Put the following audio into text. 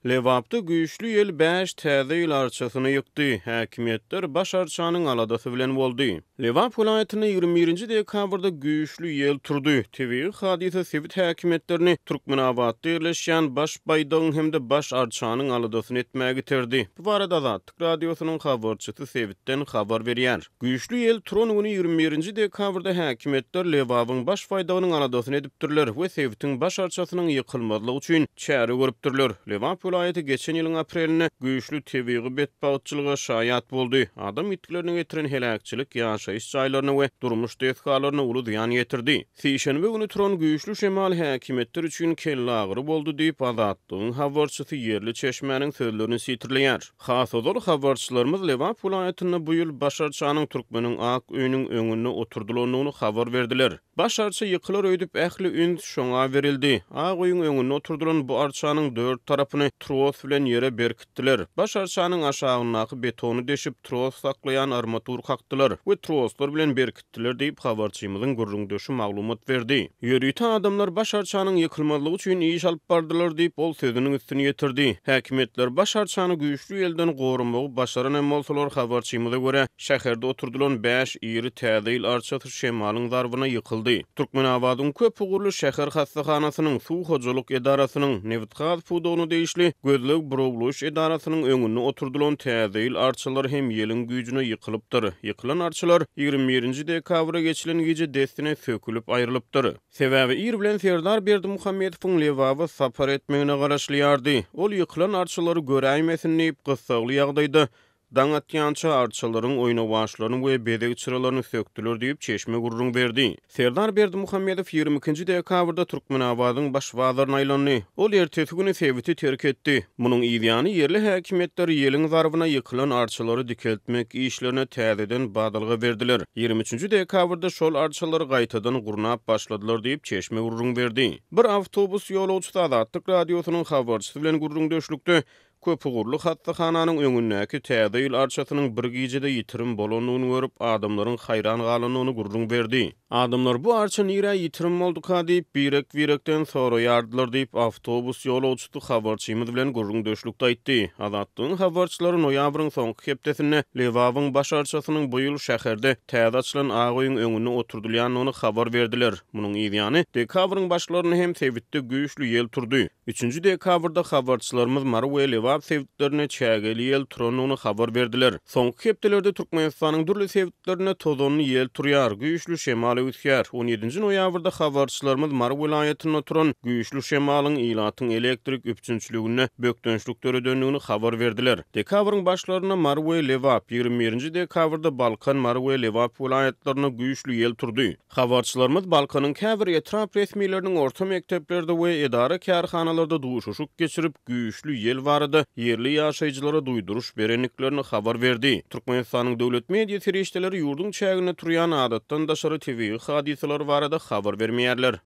Lewapda güýçlü ýel 5 täze ýyl arçasyny ýykdy. Häkimetler baş arçanyň aladasy bilen boldy. Lewap vilayatyny 21-nji dekabrda güýçlü ýel turdy. Tebii hadise Sewit häkimetlerini Türkmenabadda ýerleşýän baş baýdagyň hemde baş arçanyň aladasyny etmäge getirdi. Bu barada Azatlyk radiosynyň habarçysy Sewitden habar berýär. Güýçlü ýel turan güni 21-nji dekabrda häkimetler Lewapyň baş baýdagynyň aladasyny edipdirler we Sewitiň baş arçasynyň ýykylmadylygy üçin çäre görüpdirler. Lewap vilayaty geçen ýylyň aprelinde güýçlü tebii betbagyçylyga şaýat boldy. Adam itkilerini getiren helakçylyk ýaşaýyş jaýlaryna we durmuş dehgalaryna uly ziýan ýetirdi. Sişenbe güni turan güýçlü şemal häkimetler üçin kelle agyry boldy diýip Azatlygyň habarçysy Yerli Çeşmäniň sözlerini sitirleýär. Has ozal habarçylarymyz Lewap vilayatyna bu ýyl başarçanyň türkmeniň ak öýüniň öňünde oturdularyny habar berdiler. Başarçy ýykylar öýdüp ähli ün şoňa berildi. Ak öýüň öňünde oturdulan bu arçanyň dört tarapyny tros bilen ýere berkitdiler. Baş arçanyň aşagynaky betonu deşip tros saklayan armatur kakdylar we troslar bilen berkitdiler diýip habarçymyzyň gurrundaşy maglumat berdi. Ýörüýte adamlar baş arçanyň ýykylmalygy üçin iş alyp bardylar diýip ol sözüniň üstüne ýetirdi. Häkimetler baş arçany güýçlü ýelden gorunmagy başaran hem bolsalar habarçymyza görä şäherde oturdulan 5 iri täze ýyl arçasy şemalyň darbyna ýykyldy. Türkmenabadyň köp ugurly şäher hastakanasynyň suw hojalyk edarasynyň Nevitgaz pudogyny deýişli gözleg burowluş edarasynyň öňünde oturdulan täze ýyl arçalar hem ýeliň güýjüne ýykylypdyr. Ýykylan arçalar 21-nji dekabra geçilen gece destine sökülüp aýrylypdyr. Sebäbi ir bilen Serdar Berdimuhammedowyň Lewapy sapar etmegine garaşlýardy. Ol ýykylan arçalary göräýmesin diýip gysgaly ýagdaýda daňatýança arçalaryň oýna başlaryny we bedeg çyralaryny sökdiler diýip çeşme gurrun berdi. Serdar Berdimuhammedow 22-nji dekabrda Türkmenabadyň baş wazyryna aýlandy. Ol ertesi güni Sewiti terk etdi. Munyň ýygyany yerli häkimetler ýeliň zarbyna ýykylan arçalary dikeltmek işlerine täzeden badalga berdiler. 23-nji dekabrda şol arçalary gaýtadan gurnap başladylar diýip çeşme gurrun berdi. Bir awtobus ýolagçysy Azatlyk radiosynyň habarçysy bilen gurrun döşlükde köp ugurly hatdahananyň öňündäki täze ýyl arçasynyň bir gijede ýitirim bolanyny görüp adamlaryň haýran galanyny gurrun berdi. Adamlar bu arça nire ýitirim boldyka diýip birek-birekden soraýardylar diýip awtobus ýolagçysy habarçymyz bilen gurrun döşlükde aýtdy. Azatlygyň habarçylary noýabryň soňky hepdesinde Lewapyň baş arçasynyň bu ýyl şäherde täze açylan ak öýüň öňünde oturdylýanyny habar berdiler. Munyň ýygyny dekabryň başlaryny hem Sewitde güýçlü ýel turdy. 3-nji dekabrda habarçylarymyz Marwe Lewap Sewitlerine çägeli ýel turanyny habar berdiler. Soňky hepdelerde Türkmenistanyň dürli Sewitlerine tozonly ýel turýar, güýçlü şemaly üsýär. 17-nji noýabrda habarçylarymyz Mar vilayatyna turan güýçlü şemalyň ýylatyň elektrik üpçünçiligine bökdönçlükleri döndüğünü habar berdiler. Dekabrın başlaryna Marwe Lewap, 21-nji dekabrda Balkan Marwe Lewap vilayatlaryna güýçlü ýel turdy. Habarçylarymyz Balkanyň käbir etrap resmiýetleriniň orta mekteplerde we edara kärhanalarda duşuşuk geçirip güýçlü ýel barada yerli ýaşaýjylara duýduruş bereniklerini habar berdi. Türkmenistanyň döwlet media serişdeleri ýurdun çägine turýan adatdan daşary TV hadiseler barada habar bermeýärler.